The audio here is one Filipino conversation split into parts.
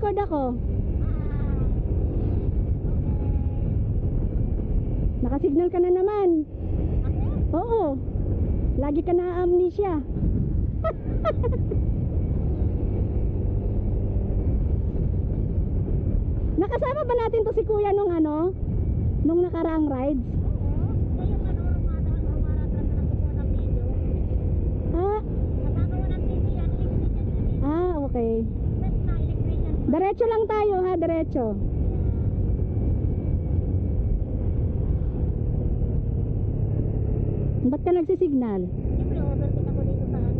nagre-record ako. Nakasignal ka na naman. Oo. Lagi ka na amnesia. Nakasama ba natin to si Kuya nung ano? Nung nakaraang rides? Ah, okay. Diretso lang tayo ha, diretso. Ba't ka nagsisignal? Siyempre, overtake ako dito sa ano.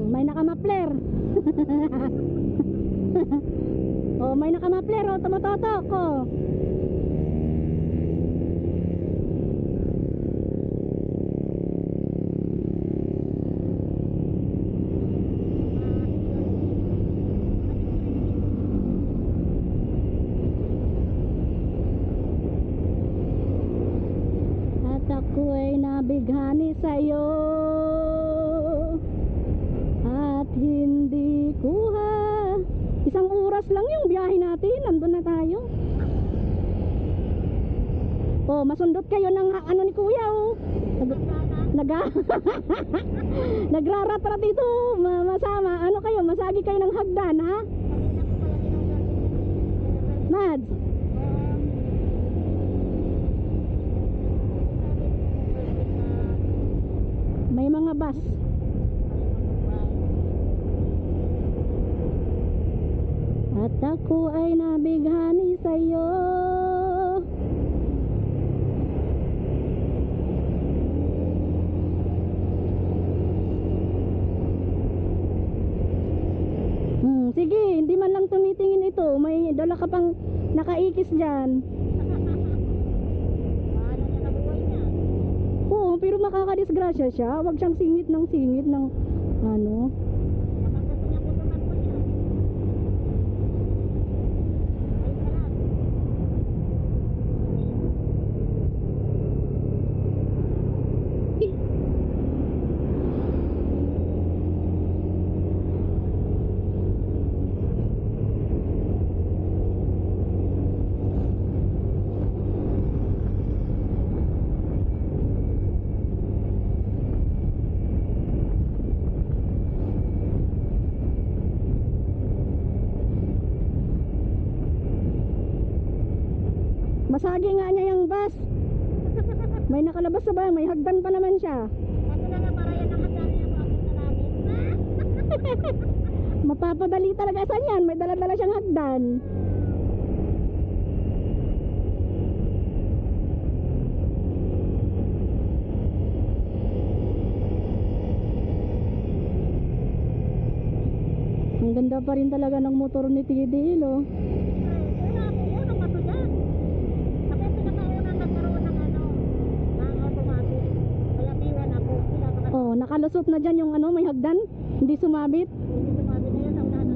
May nakamapler. Oh, may nakamapler oh, tumutotok ko. At ako'y nabighani sa'yo at hindi kuha. Isang oras lang yung biyahe natin, nandun na tayo. Oh, masundot kayo ng ano ni Kuya oh. Nagrarat-rat ito, masama. Ano kayo, masagi kayo ng hagdan ha? Mads, may mga bus. At ako ay nabighani sa'yo. Sige, hindi man lang tumitingin ito. May dala ka pang nakaikis dyan. Paano niya nabuhay niya? Oo, pero makakadisgrasya siya. Huwag siyang singit ng ano. Nakakasa niya po naman po niya. Ay, sarap. Masagi nga niya yung bus. May nakalabas sa ba? May hagdan pa naman siya. Kasi na nga para yan ang hagdan niya po sa langit. Mapapadali talaga sa yan. May dala-dala siyang hagdan. Ang ganda pa rin talaga ng motor ni Tidil oh. Unang mato dyan. Kasi pinakaunang nagkaroon ng ano, ng automatic. Kaya biwan ako. Oh, nakalusot na dyan yung ano, may hagdan. Hindi sumabit. Hindi sumabi na yun sa unahan.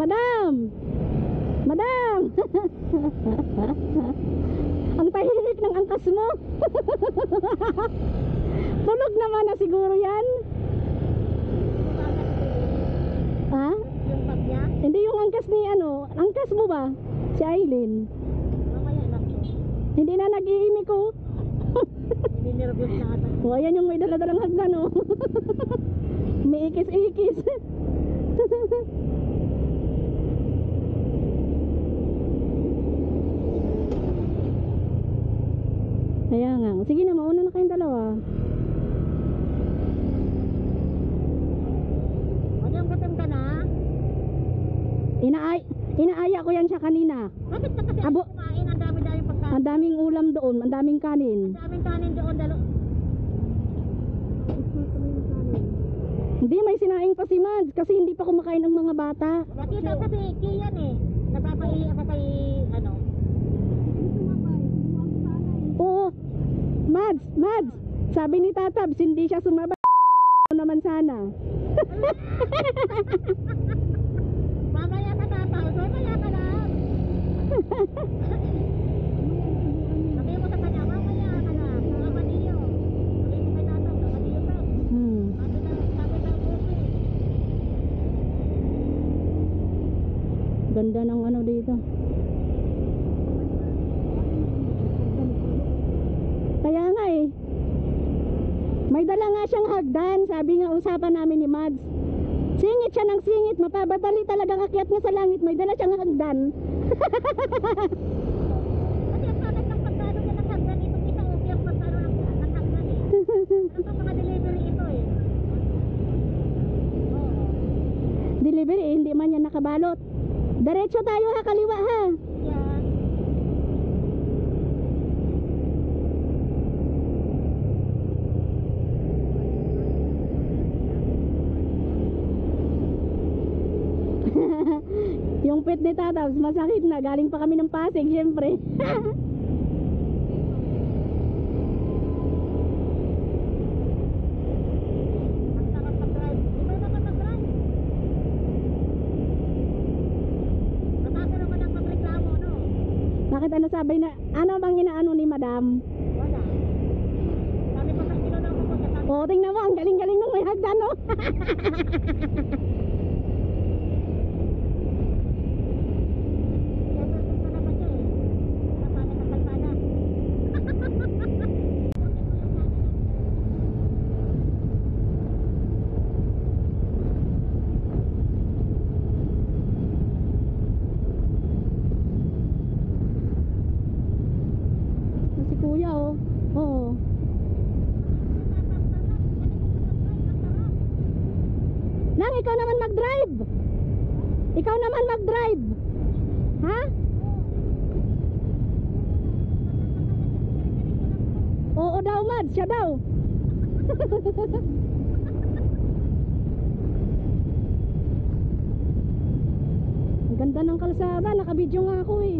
Madam! Madam! Ang tahimik ng angkas mo. Tulog naman na siguro yan. Ha? Yung bag niya, Hindi yung angkas ni ano. Angkas mo ba? Si Aileen. mamaya lang po. Hindi na nag-iimik ko. Hindi nervous na ata. O ayan yung may daladalang hagdan oh. May ikis-ikis. Kaya nga. Sige na, mauna na kayong dalawa. Ano yung gutom ka na? Inaaya ko yan siya kanina. Bakit ka kasi Abo. kumain? Ang dami-dami pagkain. Ang daming ulam doon, ang daming kanin. Ang daming kanin doon. Hindi, may sinaing pa si Mads kasi hindi pa kumakain ng mga bata. Nakita kasi Kian eh. Nagpapai, ano? Oo, Mads, sabi ni Tatabs, hindi siya sumaba naman sana. Mamaya ka tatawag, mamaya ka lang. Sabi mo sa kanya, mamaya ka lang. Sa Amadillo. Sabi mo kay tatawag, sa Amadillo to. Sabi ng busi. Ganda ng ano dito. Kaya nga eh. May dala nga siyang hagdan. Sabi nga usapan namin ni Mads. Singit siya ng singit. Mapabadali talagang akyat niya sa langit. May dala siyang hagdan. Kasi ang sakit ng pagkano niya ng hagdan, itong isa okay ang pagkano ng hagdan eh. Ano mga delivery ito eh. Oo. Delivery eh, hindi man yan nakabalot. Diretso tayo ha, kaliwa ha. Yan. Yung pet ni Tatabs, masakit na. Galing pa kami ng Pasig, syempre. Ang sarap mag-drive. Ikaw naman mag-drive. Matasa naman ang magreklamo, no? Bakit ano sabi na, ano bang inaano ni Madam? Wala. Sabi pa sa niloloko ko siya, sabi, O, tingnan mo, ang galing-galing nung may hagdan, no? "Never din pa naman siya eh. Napala ng kalsada." Si Kuya, oh. Oo. Nang, ikaw naman mag-drive. Ikaw naman mag-drive. Ha? Oo daw, Mads, siya daw. Ang ganda ng kalsada, nakabidyo nga ako eh.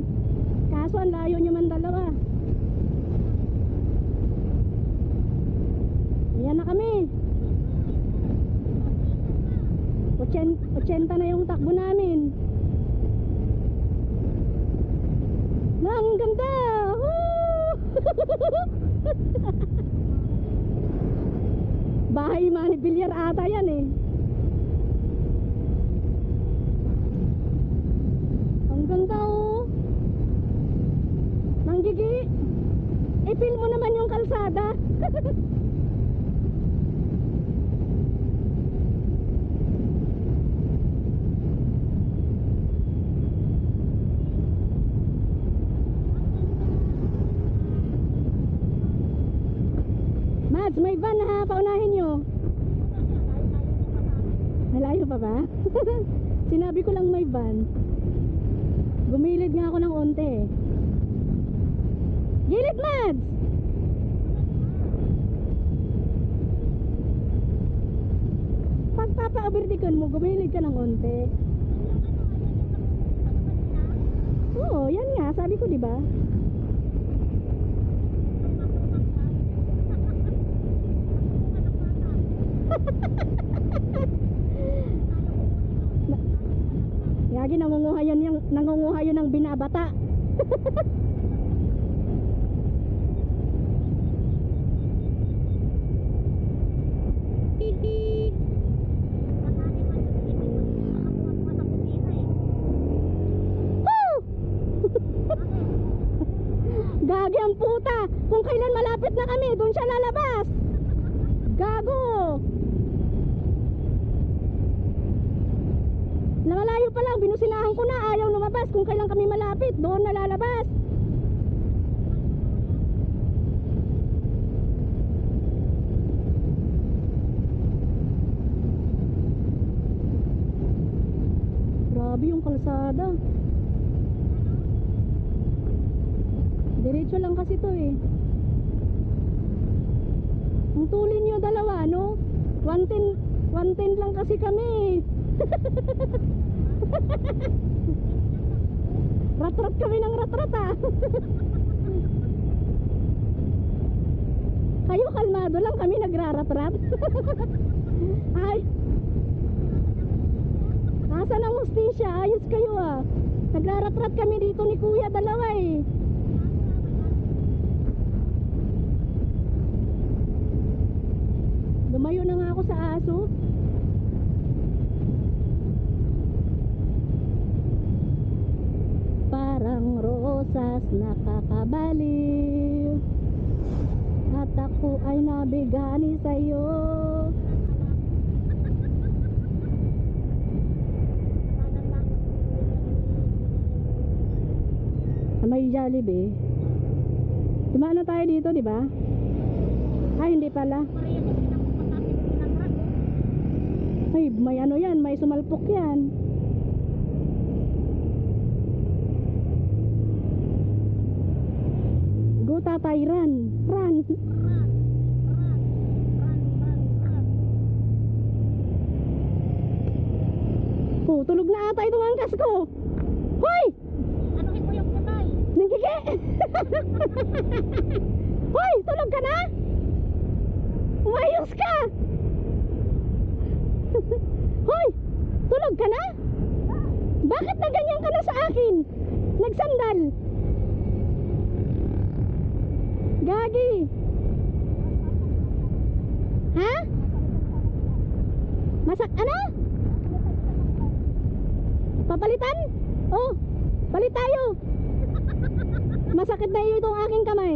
Kaso ang layo nyo man dalawa. Ayan na kami. 80 na yung takbo namin. Ang ganda! Woo! Bahay Manny Villar ata yan eh. Ang ganda oh. Nanggigi. I-feel mo naman yung kalsada. Mads, may van ha, paunahin nyo. Malayo pa ba? Sinabi ko lang may van. Gumilid nga ako ng onte. Gilid, Mads! Pagpapa-overtikon mo, gumilid ka ng onte. Oo, yan nga, sabi ko diba? Yagi, nangunguha yun ng binabata. Woo! Gagi ang puta. Kung kailan malapit na kami, doon siya lalabas. Gago. Namalayo pa lang, binusinahan ko na, ayaw lumabas. Kung kailan kami malapit, doon na lalabas. Grabe yung kalsada. Diretso lang kasi to eh. Ang tulin nyo dalawa, no? 110 lang kasi kami. Rat-rat kami ng rat-rat ah. Kayo kalmado lang, kami nagrarat-rat. Ay, nasa ng hustisya, ayos kayo ah. Nagrarat-rat kami dito ni kuya, dalawa eh. Lumayo na nga ako sa aso. Parang rosas nakakabaliw, at ako ay nabigani sa'yo. Sa may Jollibee. Dumaan na tayo dito, di ba? Ay, hindi pala. Ay, may ano yan, may sumalpok yan. Go tatay, run. Run. Oh, tulog na ata itong angkas ko. Hoy! Anuhin mo yung kulay. Nangkiki! Hoy! Tulog ka na? Umayos ka! Hoy! Tulog ka na? Bakit na ganyan ka na sa akin? Nagsandal! Gagi! Ha? Masak ano? Papalitan? Oh, palit tayo. Masakit na yun itong aking kamay.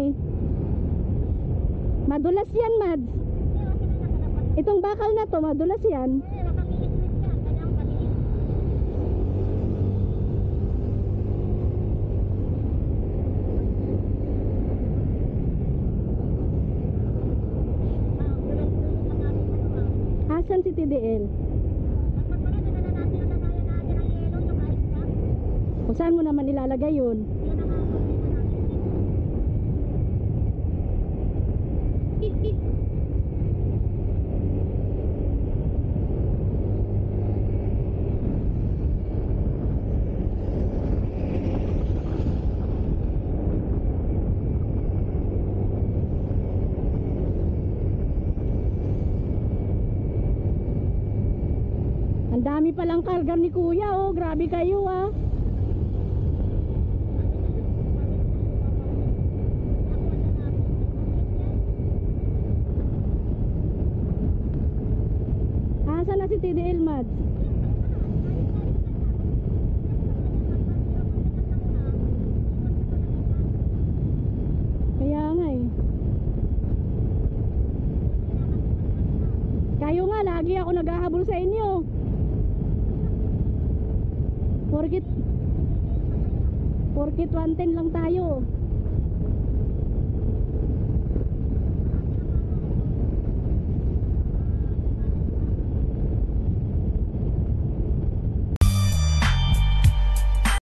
Madulas yan, Mads. Itong bakal na to, madulas yan. Asan si TDL? Kung saan mo naman ilalagay yun? Ang dami palang karga ni kuya, oh. Grabe kayo ah. Asa na si TDL, Mads? Kaya nga eh. Kayo nga, lagi ako naghahabol sa inyo. Porkit 110 lang tayo.